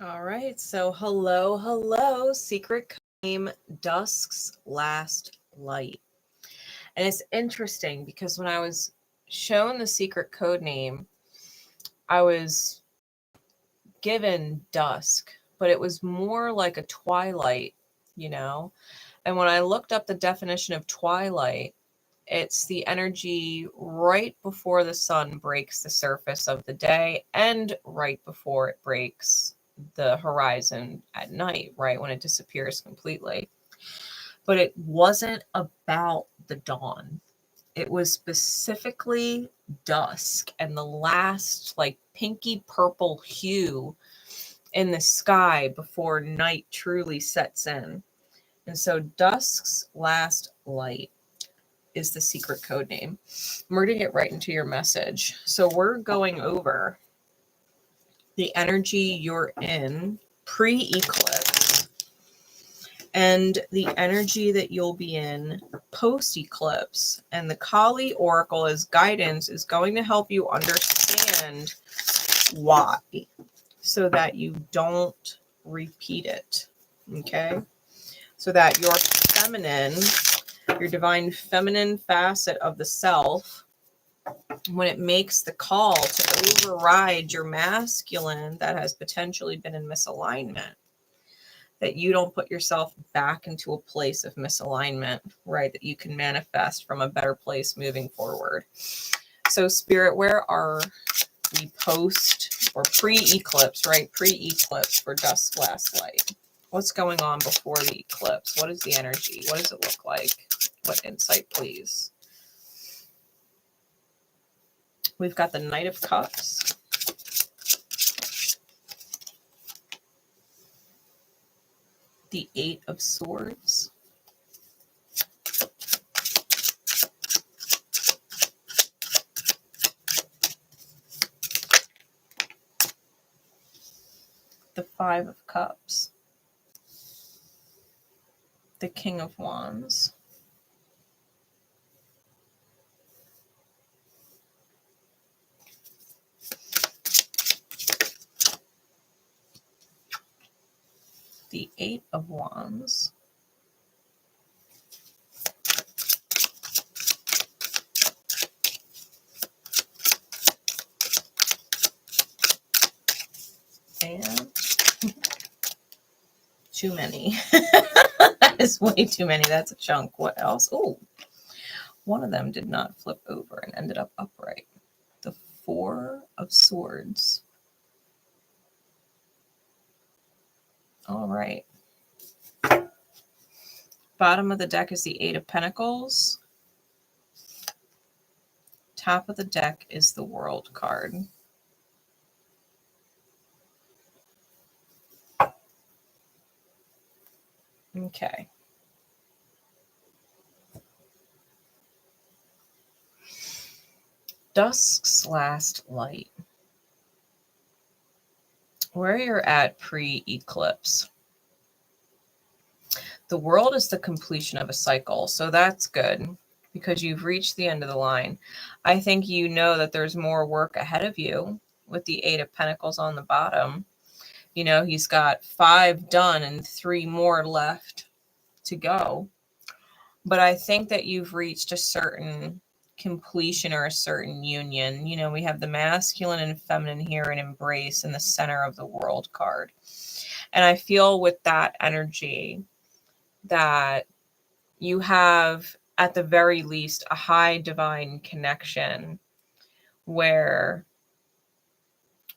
All right, so hello, secret name Dusk's Last Light. And it's interesting because when I was shown the secret code name, I was given dusk, but it was more like a twilight, you know? And when I looked up the definition of twilight, it's the energy right before the sun breaks the surface of the day and right before it breaks the horizon at night, right? When it disappears completely. But it wasn't about the dawn. It was specifically dusk and the last like pinky purple hue in the sky before night truly sets in. And so Dusk's Last Light is the secret code name. We're going to get right into your message. So we're going over the energy you're in pre-eclipse and the energy that you'll be in post-eclipse. And the Kali Oracle as guidance is going to help you understand why so that you don't repeat it. Okay? So that your feminine, your divine feminine facet of the self, when it makes the call to override your masculine that has potentially been in misalignment, that you don't put yourself back into a place of misalignment, right? That you can manifest from a better place moving forward. So Spirit, where are we post or pre-eclipse, right? Pre-eclipse for Dusk's Last Light. What's going on before the eclipse? What is the energy? What does it look like? What insight, please? We've got the Knight of Cups. The Eight of Swords. The Five of Cups. The King of Wands. The Eight of Wands. And too many. That is way too many. That's a chunk. What else? Oh, one of them did not flip over and ended up upright. The Four of Swords. All right. Bottom of the deck is the Eight of Pentacles. Top of the deck is the World card. Okay. Dusk's Last Light. Where you're at pre-eclipse. The world is the completion of a cycle, so that's good because you've reached the end of the line. I think you know that there's more work ahead of you with the Eight of Pentacles on the bottom. You know, he's got 5 done and 3 more left to go. But I think that you've reached a certain completion or a certain union. You know, we have the masculine and feminine here in embrace in the center of the World card. And I feel with that energy that you have, at the very least, a high divine connection where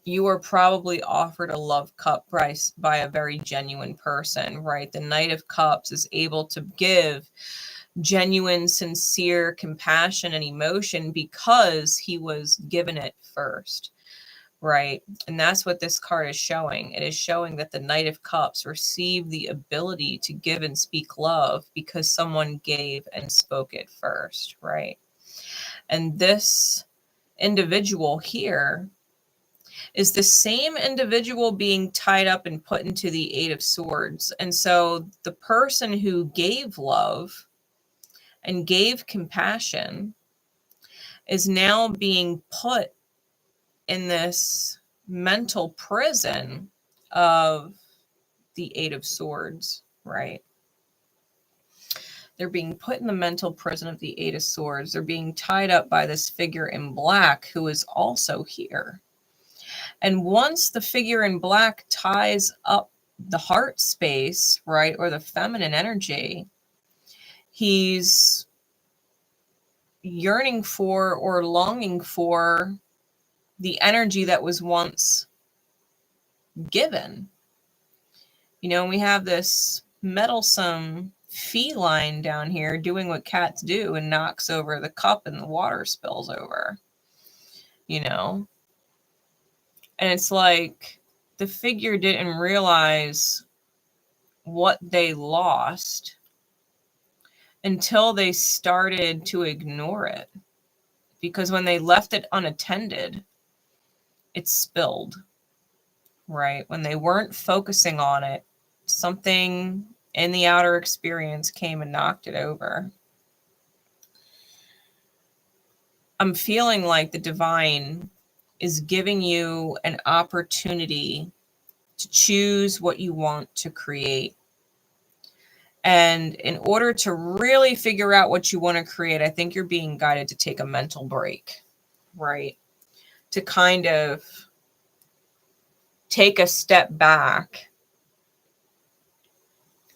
you were probably offered a love cup price by a very genuine person, right? The Knight of Cups is able to give genuine, sincere compassion and emotion because he was given it first, right? And that's what this card is showing. It is showing that the Knight of Cups received the ability to give and speak love because someone gave and spoke it first, right? And this individual here is the same individual being tied up and put into the Eight of Swords. And so the person who gave love and gave compassion is now being put in this mental prison of the Eight of Swords, right? They're being put in the mental prison of the Eight of Swords. They're being tied up by this figure in black who is also here. And once the figure in black ties up the heart space, right, or the feminine energy, he's yearning for or longing for the energy that was once given. You know, we have this meddlesome feline down here doing what cats do and knocks over the cup and the water spills over, you know? And it's like the figure didn't realize what they lost until they started to ignore it. Because when they left it unattended, it spilled, right? When they weren't focusing on it, something in the outer experience came and knocked it over. I'm feeling like the divine is giving you an opportunity to choose what you want to create. And in order to really figure out what you want to create, I think you're being guided to take a mental break, right? To kind of take a step back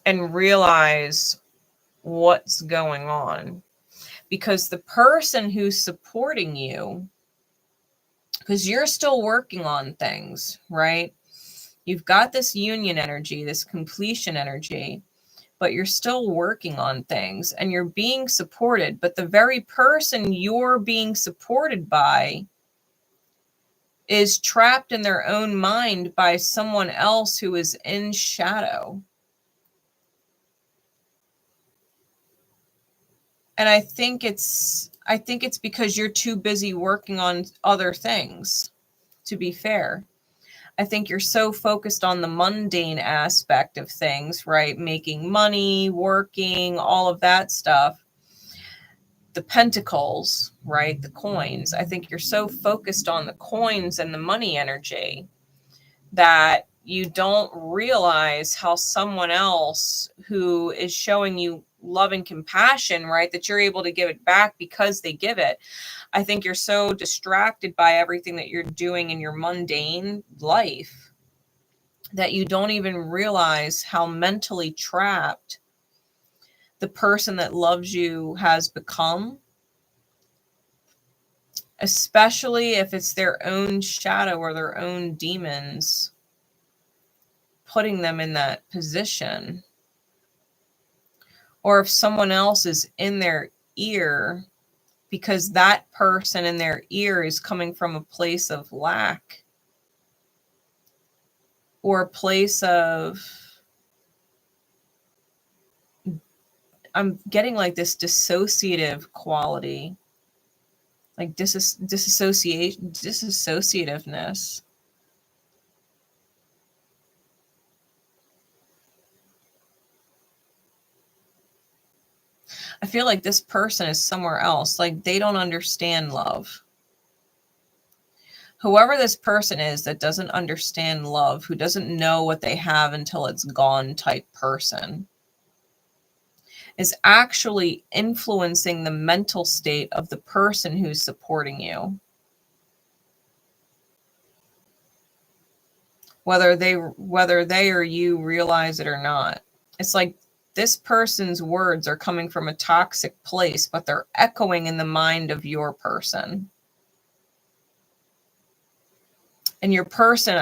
and realize what's going on. Because the person who's supporting you, because you're still working on things, right? You've got this union energy, this completion energy, but you're still working on things and you're being supported. But the very person you're being supported by is trapped in their own mind by someone else who is in shadow. And I think it's because you're too busy working on other things, to be fair. I think you're so focused on the mundane aspect of things, right? Making money, working, all of that stuff. The pentacles, right? The coins. I think you're so focused on the coins and the money energy that you don't realize how someone else who is showing you love and compassion, right, that you're able to give it back because they give it. I think you're so distracted by everything that you're doing in your mundane life that you don't even realize how mentally trapped the person that loves you has become, especially if it's their own shadow or their own demons putting them in that position. Or if someone else is in their ear because that person in their ear is coming from a place of lack or a place of, I'm getting like this dissociative quality, like disassociativeness. I feel like this person is somewhere else. Like they don't understand love. Whoever this person is that doesn't understand love, who doesn't know what they have until it's gone type person, is actually influencing the mental state of the person who's supporting you. Whether they or you realize it or not. It's like this person's words are coming from a toxic place, but they're echoing in the mind of your person. And your person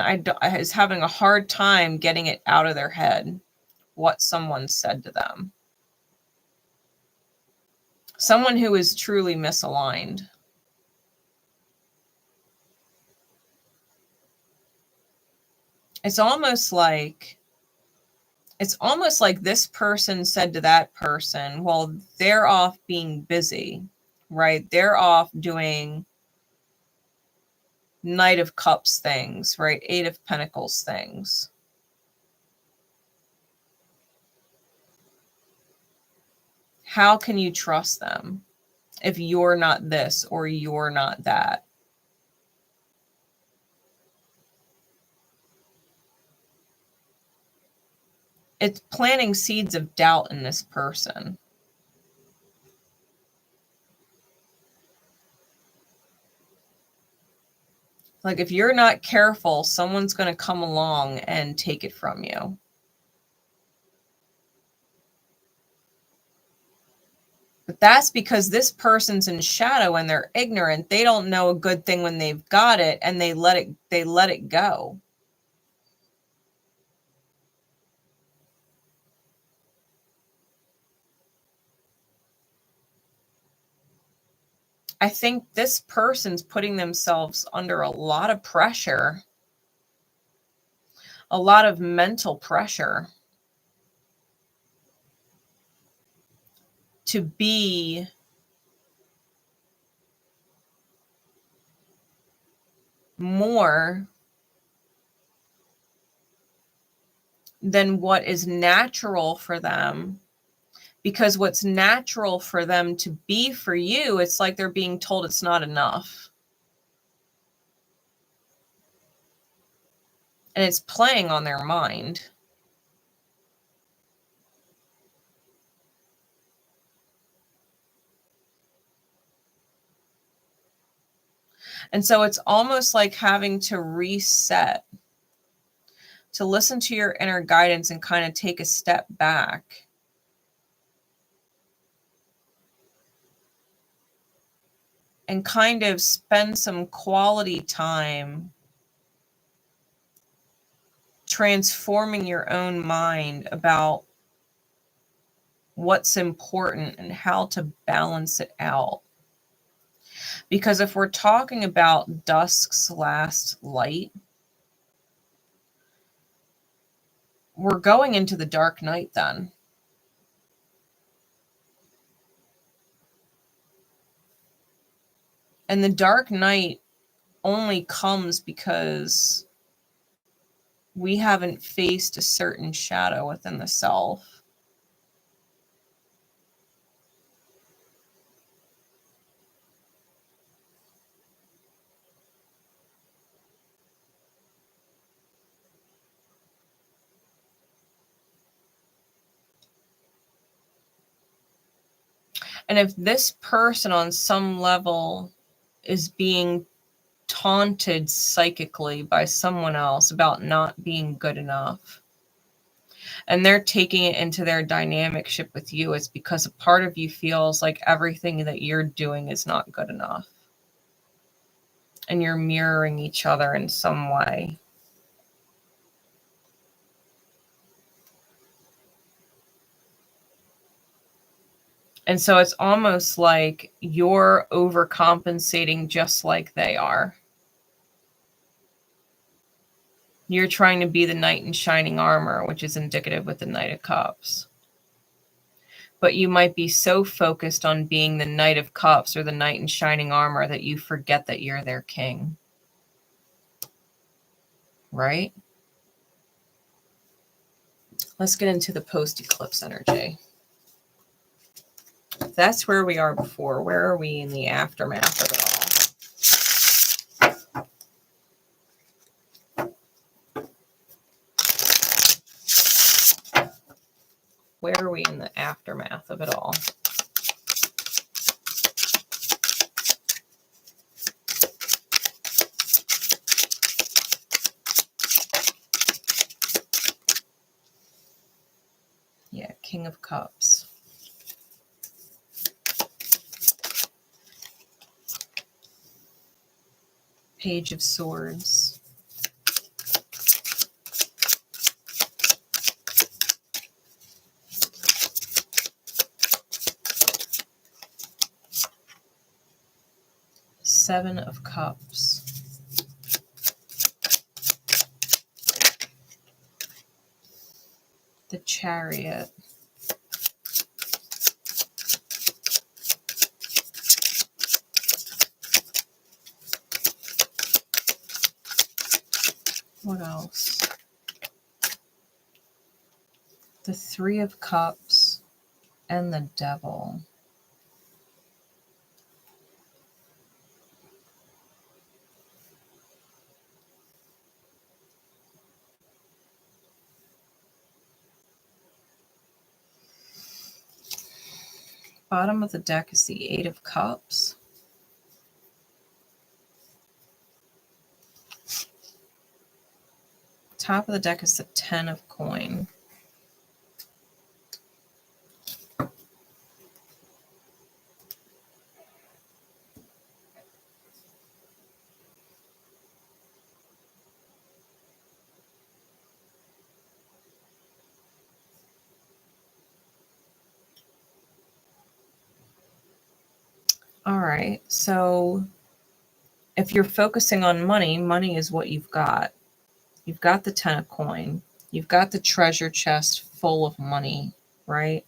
is having a hard time getting it out of their head, what someone said to them. Someone who is truly misaligned. It's almost like this person said to that person, well, they're off being busy, right? They're off doing Knight of Cups things, right? Eight of Pentacles things. How can you trust them if you're not this or you're not that? it's planting seeds of doubt in this person. Like if you're not careful, someone's going to come along and take it from you. But that's because this person's in shadow and they're ignorant. They don't know a good thing when they've got it, and they let it go. I think this person's putting themselves under a lot of pressure, a lot of mental pressure to be more than what is natural for them. Because what's natural for them to be for you, it's like they're being told it's not enough. And it's playing on their mind. And so it's almost like having to reset, to listen to your inner guidance and kind of take a step back. And kind of spend some quality time transforming your own mind about what's important and how to balance it out. Because if we're talking about dusk's last light, we're going into the dark night then. And the dark night only comes because we haven't faced a certain shadow within the self. And if this person on some level is being taunted psychically by someone else about not being good enough, and they're taking it into their dynamic ship with you, it's because a part of you feels like everything that you're doing is not good enough. And you're mirroring each other in some way. And so it's almost like you're overcompensating just like they are. You're trying to be the knight in shining armor, which is indicative with the Knight of Cups. But you might be so focused on being the Knight of Cups or the knight in shining armor that you forget that you're their king. Right? Let's get into the post-eclipse energy. That's where we are before. Where are we in the aftermath of it all? Where are we in the aftermath of it all? Yeah, King of Cups. Page of Swords. Seven of Cups. The Chariot. What else? The Three of Cups and the Devil. Bottom of the deck is the Eight of Cups. Top of the deck is the Ten of Coin. All right, so if you're focusing on money, money is what you've got. You've got the Ten of Coin. You've got the treasure chest full of money, right?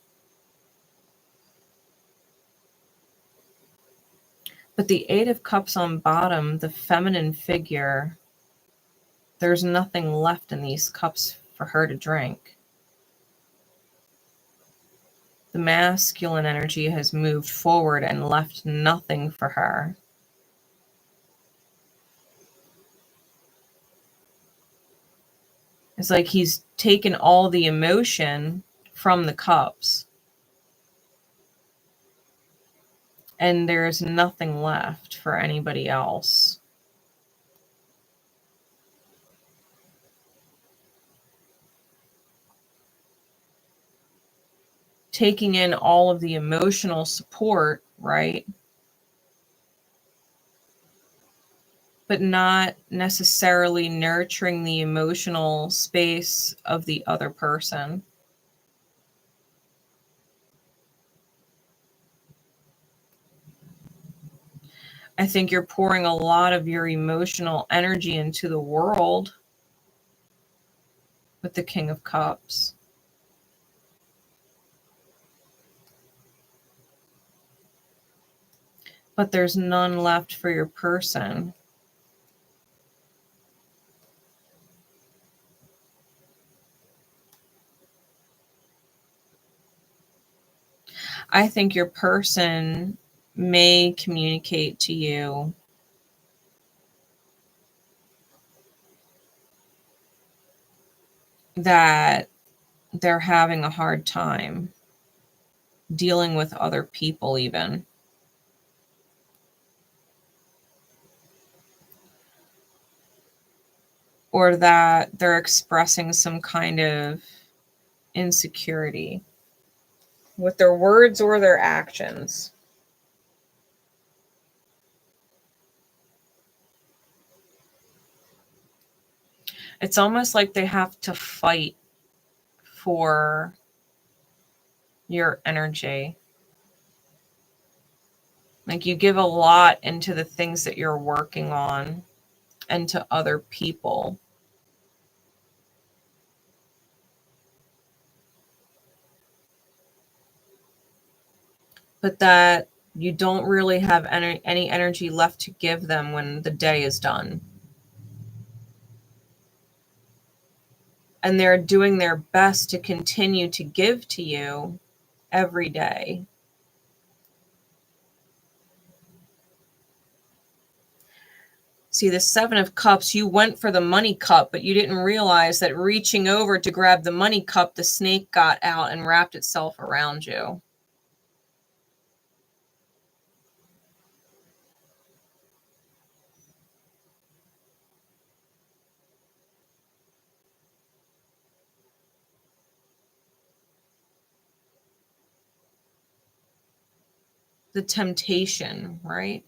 But the Eight of Cups on bottom, the feminine figure, there's nothing left in these cups for her to drink. The masculine energy has moved forward and left nothing for her. It's like he's taken all the emotion from the cups. And there's nothing left for anybody else. Taking in all of the emotional support, right? But not necessarily nurturing the emotional space of the other person. I think you're pouring a lot of your emotional energy into the world with the King of Cups. But there's none left for your person. I think your person may communicate to you that they're having a hard time dealing with other people even. Or that they're expressing some kind of insecurity with their words or their actions. It's almost like they have to fight for your energy. Like you give a lot into the things that you're working on and to other people. But that you don't really have any energy left to give them when the day is done. And they're doing their best to continue to give to you every day. See, the Seven of Cups, you went for the money cup, but you didn't realize that reaching over to grab the money cup, the snake got out and wrapped itself around you. The temptation, right?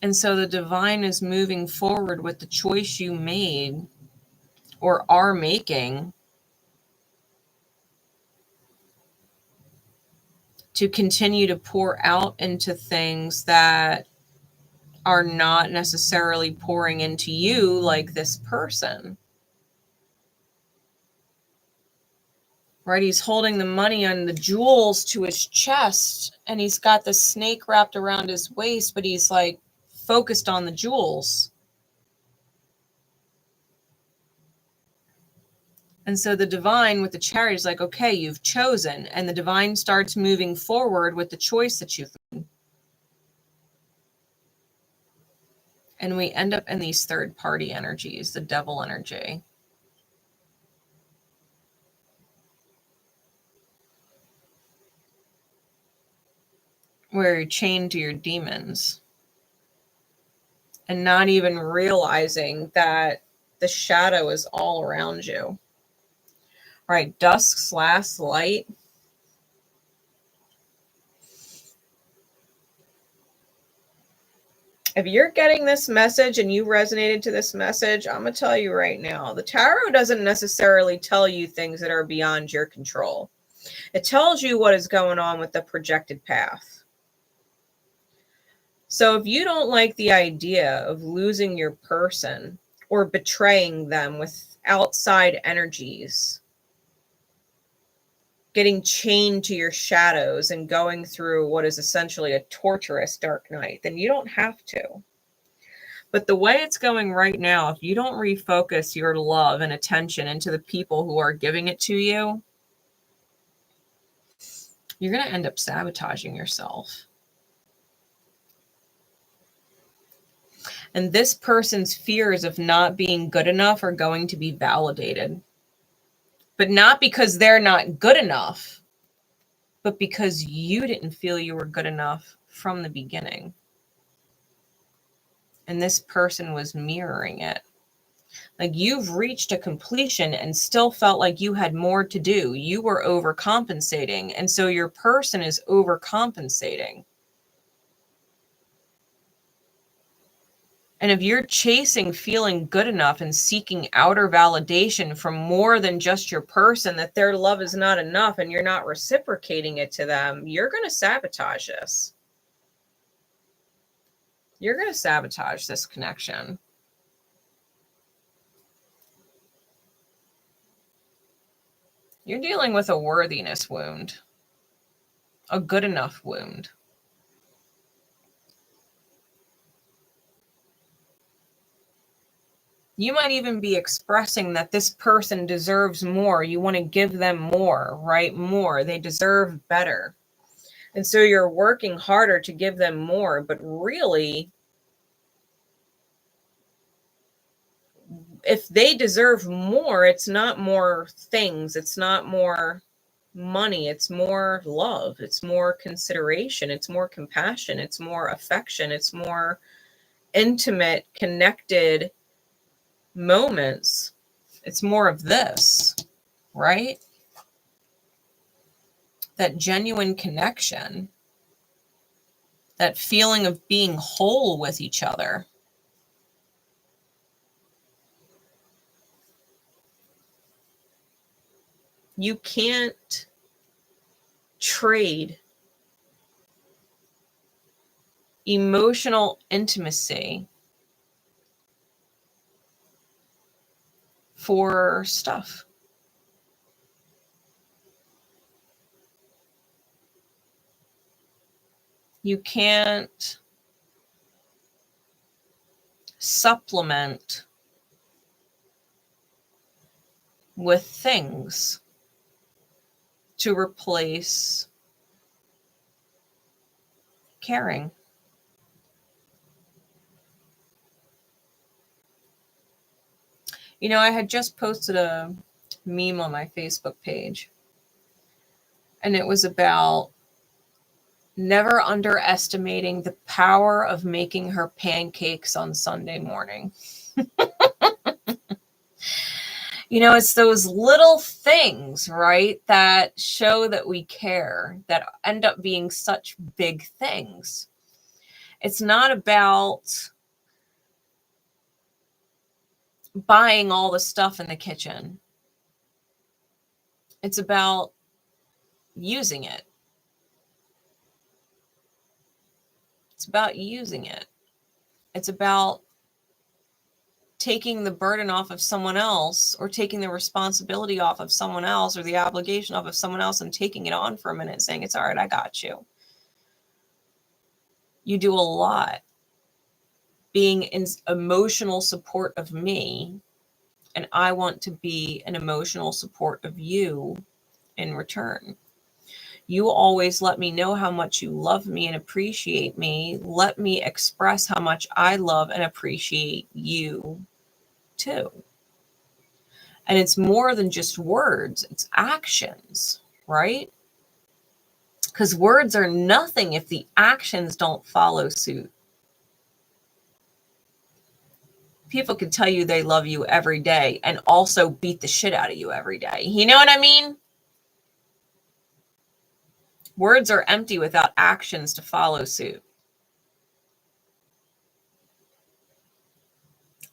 And so the divine is moving forward with the choice you made or are making to continue to pour out into things that are not necessarily pouring into you like this person. Right? He's holding the money and the jewels to his chest and he's got the snake wrapped around his waist, but he's like focused on the jewels. And so the divine with the chariot is like, okay, you've chosen. And the divine starts moving forward with the choice that you've made. And we end up in these third-party energies, the devil energy. Where you're chained to your demons. And not even realizing that the shadow is all around you. All right, dusk's last light. If you're getting this message and you resonated to this message, I'm going to tell you right now, the tarot doesn't necessarily tell you things that are beyond your control. It tells you what is going on with the projected path. So if you don't like the idea of losing your person or betraying them with outside energies, getting chained to your shadows and going through what is essentially a torturous dark night, then you don't have to. But the way it's going right now, if you don't refocus your love and attention into the people who are giving it to you, you're going to end up sabotaging yourself. And this person's fears of not being good enough are going to be validated. But not because they're not good enough, but because you didn't feel you were good enough from the beginning. And this person was mirroring it. Like, you've reached a completion and still felt like you had more to do. You were overcompensating. And so your person is overcompensating. And if you're chasing feeling good enough and seeking outer validation from more than just your person, that their love is not enough and you're not reciprocating it to them, you're going to sabotage this. You're going to sabotage this connection. You're dealing with a worthiness wound, a good enough wound. You might even be expressing that this person deserves more. You want to give them more, right? More. They deserve better. And so you're working harder to give them more. But really, if they deserve more, it's not more things. It's not more money. It's more love. It's more consideration. It's more compassion. It's more affection. It's more intimate, connected moments. It's more of this, right? That genuine connection, that feeling of being whole with each other. You can't trade emotional intimacy for stuff. You can't supplement with things to replace caring. You know, I had just posted a meme on my Facebook page, and it was about never underestimating the power of making her pancakes on Sunday morning. You know, it's those little things, right, that show that we care, that end up being such big things. It's not about buying all the stuff in the kitchen. It's about using it. It's about using it. It's about taking the burden off of someone else, or taking the responsibility off of someone else, or the obligation off of someone else, and taking it on for a minute, saying, it's all right, I got you. You do a lot. Being in emotional support of me, and I want to be an emotional support of you in return. You always let me know how much you love me and appreciate me. Let me express how much I love and appreciate you too. And it's more than just words, it's actions, right? Because words are nothing if the actions don't follow suit. People can tell you they love you every day and also beat the shit out of you every day. You know what I mean? Words are empty without actions to follow suit.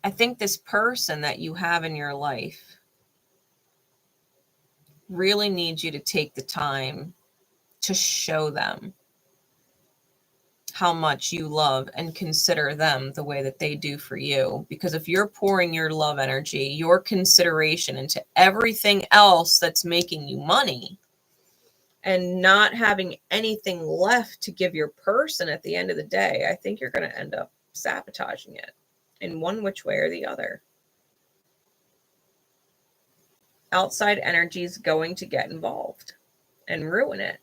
I think this person that you have in your life really needs you to take the time to show them how much you love and consider them the way that they do for you. Because if you're pouring your love energy, your consideration into everything else that's making you money and not having anything left to give your person at the end of the day, I think you're going to end up sabotaging it in one which way or the other. Outside energy is going to get involved and ruin it.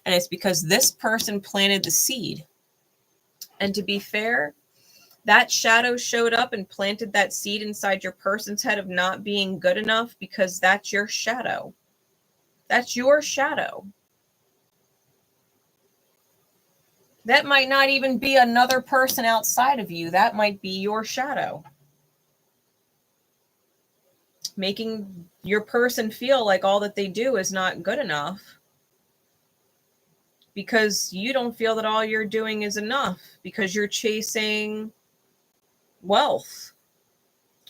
And it's because this person planted the seed. And to be fair, that shadow showed up and planted that seed inside your person's head of not being good enough, because that's your shadow. That's your shadow. That might not even be another person outside of you. That might be your shadow. Making your person feel like all that they do is not good enough because you don't feel that all you're doing is enough, because you're chasing wealth.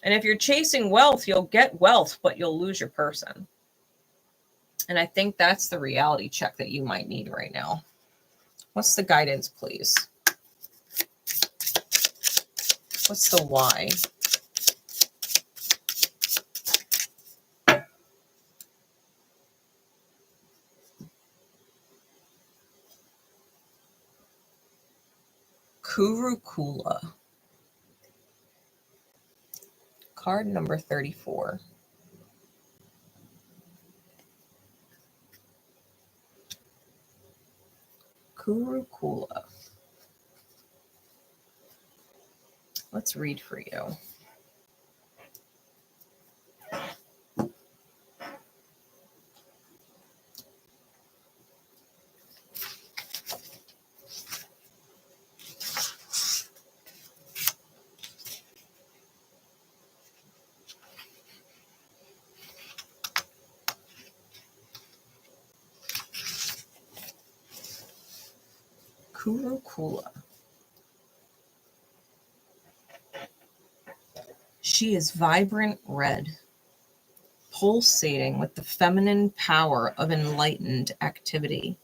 And if you're chasing wealth, you'll get wealth, but you'll lose your person. And I think that's the reality check that you might need right now. What's the guidance, please? What's the why? 𝗗𝗘𝗥𝗦𝗗𝗗. Card number 34. 𝗗𝗘𝗥𝗦𝗗𝗗. Let's read for you. 𝗗𝗘𝗥𝗦𝗗𝗗. She is vibrant red, pulsating with the feminine power of enlightened activity,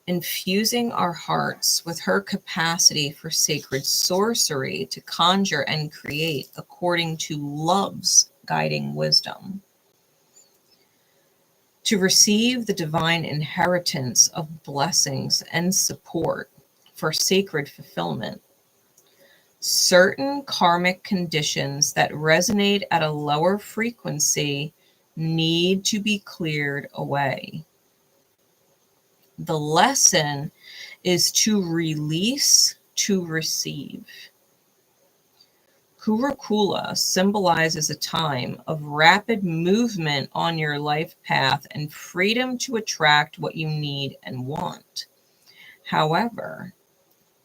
infusing our hearts with her capacity for sacred sorcery to conjure and create according to love's guiding wisdom, to receive the divine inheritance of blessings and support for sacred fulfillment. Certain karmic conditions that resonate at a lower frequency need to be cleared away. The lesson is to release to receive. 𝗗𝗘𝗥𝗦𝗗𝗗 symbolizes a time of rapid movement on your life path and freedom to attract what you need and want. However,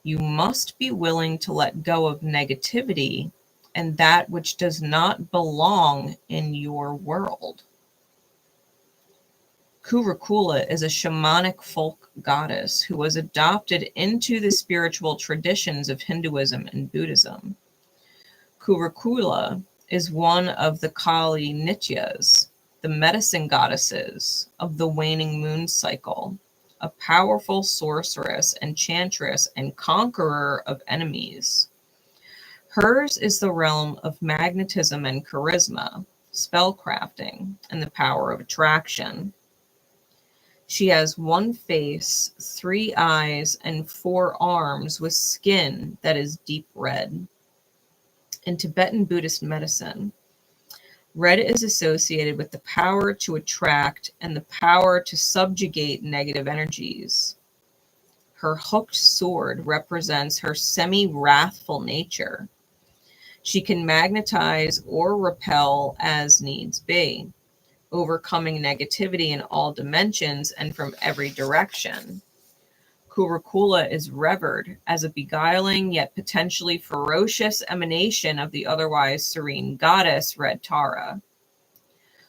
you must be willing to let go of negativity and that which does not belong in your world. 𝗗𝗘𝗥𝗦𝗗𝗗 is a shamanic folk goddess who was adopted into the spiritual traditions of Hinduism and Buddhism. 𝗗𝗘𝗥𝗦𝗗𝗗 is one of the 𝗗𝗘𝗕𝗏𝗔𝑛𝑖tyas, the medicine goddesses of the waning moon cycle, a powerful sorceress, enchantress, and conqueror of enemies. Hers is the realm of magnetism and charisma, spellcrafting, and the power of attraction. She has one face, 3 eyes, and 4 arms with skin that is deep red. In Tibetan Buddhist medicine, Red is associated with the power to attract and the power to subjugate negative energies. Her hooked sword represents her semi-wrathful nature. She can magnetize or repel as needs be, overcoming negativity in all dimensions and from every direction. 𝗗𝗘𝗕𝗄 is revered as a beguiling yet potentially ferocious emanation of the otherwise serene goddess Red Tara.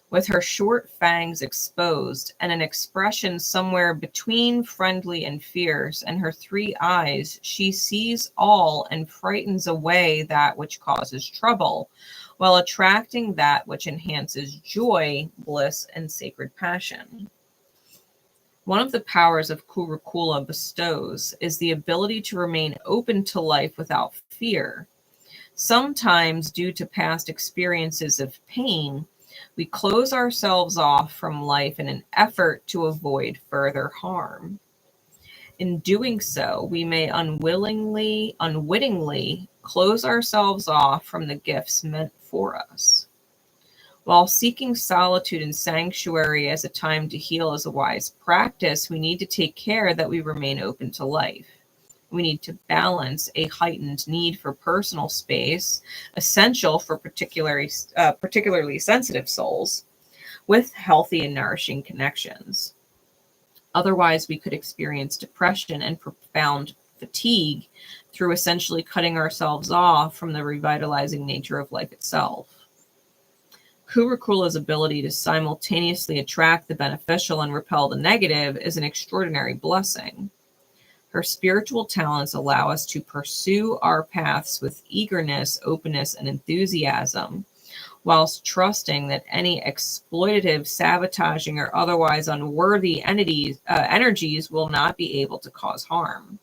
With her short fangs exposed and an expression somewhere between friendly and fierce, and her 3 eyes, she sees all and frightens away that which causes trouble, while attracting that which enhances joy, bliss, and sacred passion. One of the powers of 𝗗𝗘𝗕𝗄 bestows is the ability to remain open to life without fear. Sometimes, due to past experiences of pain, we close ourselves off from life in an effort to avoid further harm. In doing so, we may unwittingly close ourselves off from the gifts meant for us. While seeking solitude and sanctuary as a time to heal is a wise practice, we need to take care that we remain open to life. We need to balance a heightened need for personal space, essential for particularly sensitive souls, with healthy and nourishing connections. Otherwise, we could experience depression and profound fatigue through essentially cutting ourselves off from the revitalizing nature of life itself. 𝗗𝗘𝗕𝗄's ability to simultaneously attract the beneficial and repel the negative is an extraordinary blessing. Her spiritual talents allow us to pursue our paths with eagerness, openness, and enthusiasm, whilst trusting that any exploitative, sabotaging, or otherwise unworthy energies will not be able to cause harm.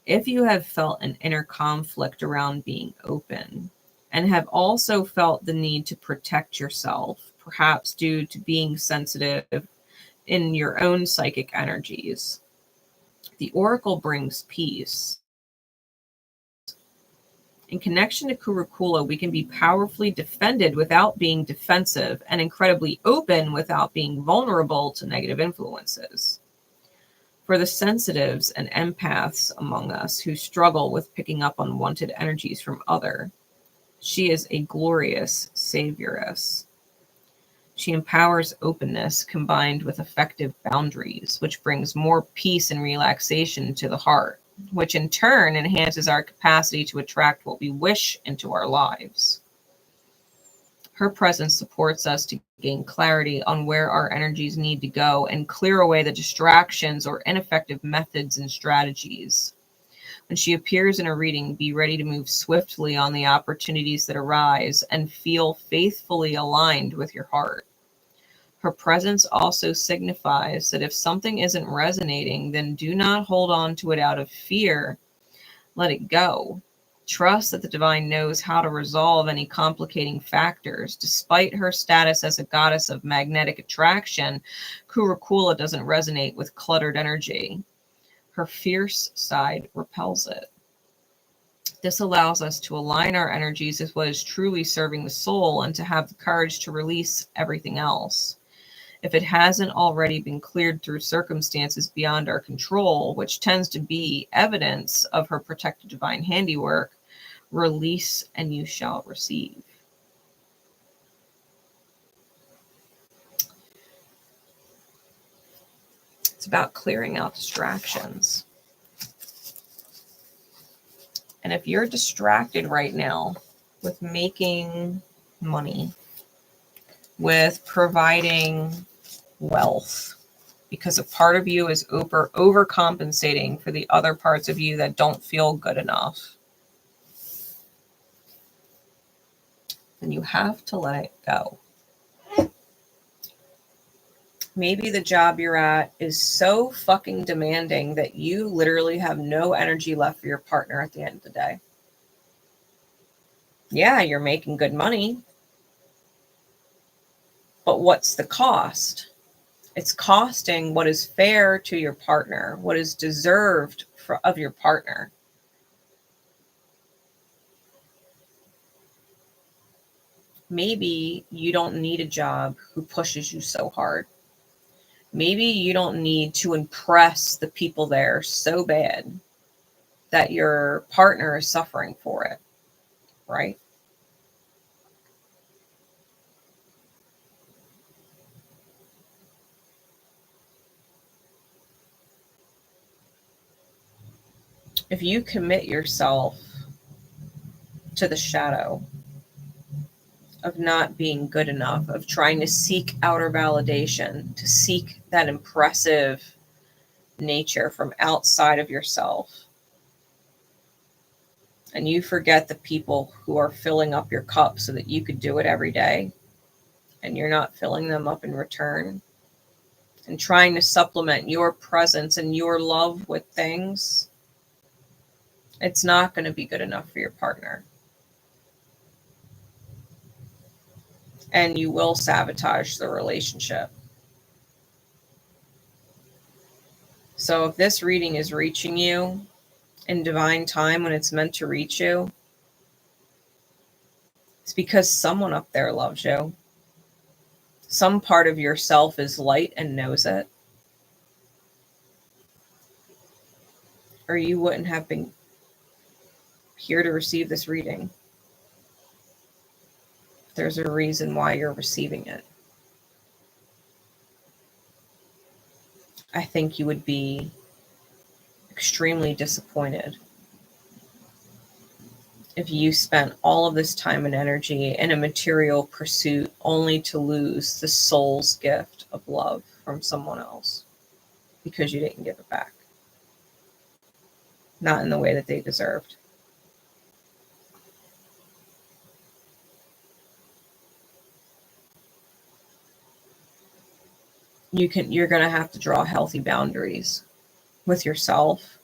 If you have felt an inner conflict around being open, and have also felt the need to protect yourself, perhaps due to being sensitive in your own psychic energies, the oracle brings peace. In connection to 𝗗𝗘𝗕𝗄, we can be powerfully defended without being defensive, and incredibly open without being vulnerable to negative influences. For the sensitives and empaths among us who struggle with picking up unwanted energies from others, she is a glorious savioress. She empowers openness combined with effective boundaries, which brings more peace and relaxation to the heart, which in turn enhances our capacity to attract what we wish into our lives. Her presence supports us to gain clarity on where our energies need to go and clear away the distractions or ineffective methods and strategies. When she appears in a reading, be ready to move swiftly on the opportunities that arise and feel faithfully aligned with your heart. Her presence also signifies that if something isn't resonating, then do not hold on to it out of fear. Let it go. Trust that the divine knows how to resolve any complicating factors. Despite her status as a goddess of magnetic attraction, 𝗗𝗘𝗄𝗄 doesn't resonate with cluttered energy. Her fierce side repels it. This allows us to align our energies with what is truly serving the soul and to have the courage to release everything else. If it hasn't already been cleared through circumstances beyond our control, which tends to be evidence of her protected divine handiwork, release and you shall receive. It's about clearing out distractions. And if you're distracted right now with making money, with providing wealth, because a part of you is overcompensating for the other parts of you that don't feel good enough, then you have to let it go. Maybe the job you're at is so fucking demanding that you literally have no energy left for your partner at the end of the day. Yeah, you're making good money, but what's the cost? It's costing what is fair to your partner, what is deserved of your partner. Maybe you don't need a job who pushes you so hard. Maybe you don't need to impress the people there so bad that your partner is suffering for it, right? If you commit yourself to the shadow of not being good enough, of trying to seek outer validation, to seek that impressive nature from outside of yourself, and you forget the people who are filling up your cup so that you could do it every day, and you're not filling them up in return, and trying to supplement your presence and your love with things, it's not going to be good enough for your partner. And you will sabotage the relationship. So if this reading is reaching you in divine time when it's meant to reach you, it's because someone up there loves you. Some part of yourself is light and knows it. Or you wouldn't have been here to receive this reading. There's a reason why you're receiving it. I think you would be extremely disappointed if you spent all of this time and energy in a material pursuit only to lose the soul's gift of love from someone else because you didn't give it back. Not in the way that they deserved. You're going to have to draw healthy boundaries with yourself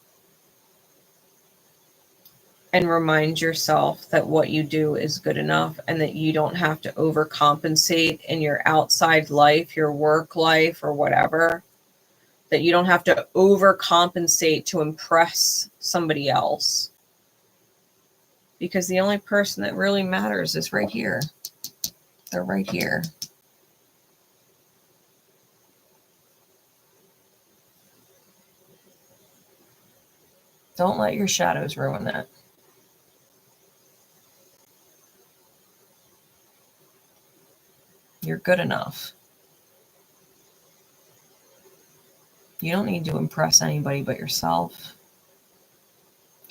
and remind yourself that what you do is good enough and that you don't have to overcompensate in your outside life, your work life, or whatever. That you don't have to overcompensate to impress somebody else. Because the only person that really matters is right here. They're right here. Don't let your shadows ruin that. You're good enough. You don't need to impress anybody but yourself.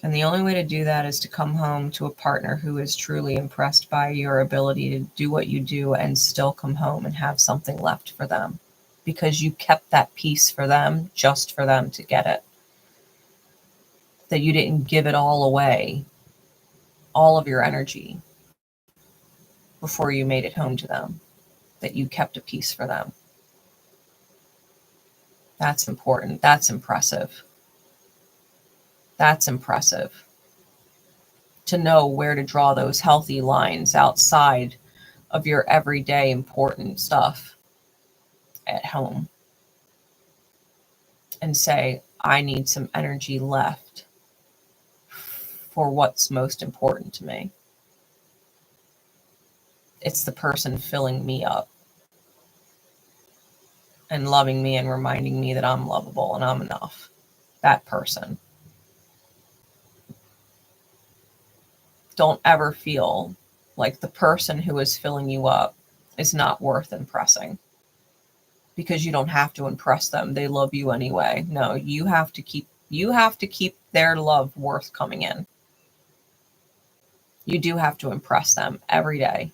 And the only way to do that is to come home to a partner who is truly impressed by your ability to do what you do and still come home and have something left for them. Because you kept that piece for them, just for them to get it. That you didn't give it all away, all of your energy, before you made it home to them. That you kept a piece for them. That's important. That's impressive. That's impressive. To know where to draw those healthy lines outside of your everyday important stuff at home. And say, I need some energy left for what's most important to me. It's the person filling me up and loving me and reminding me that I'm lovable and I'm enough. That person. Don't ever feel like the person who is filling you up is not worth impressing. Because you don't have to impress them. They love you anyway. No, you have to keep their love worth coming in. You do have to impress them every day.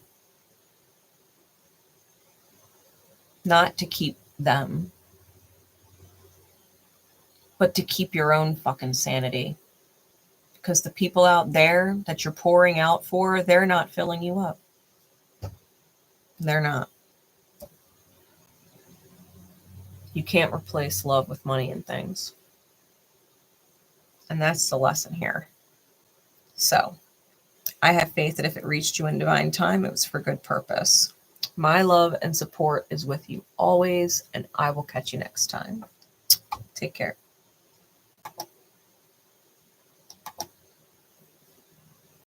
Not to keep them, but to keep your own fucking sanity. Because the people out there that you're pouring out for, they're not filling you up. They're not. You can't replace love with money and things. And that's the lesson here. So, I have faith that if it reached you in divine time, it was for good purpose. My love and support is with you always, and I will catch you next time. Take care.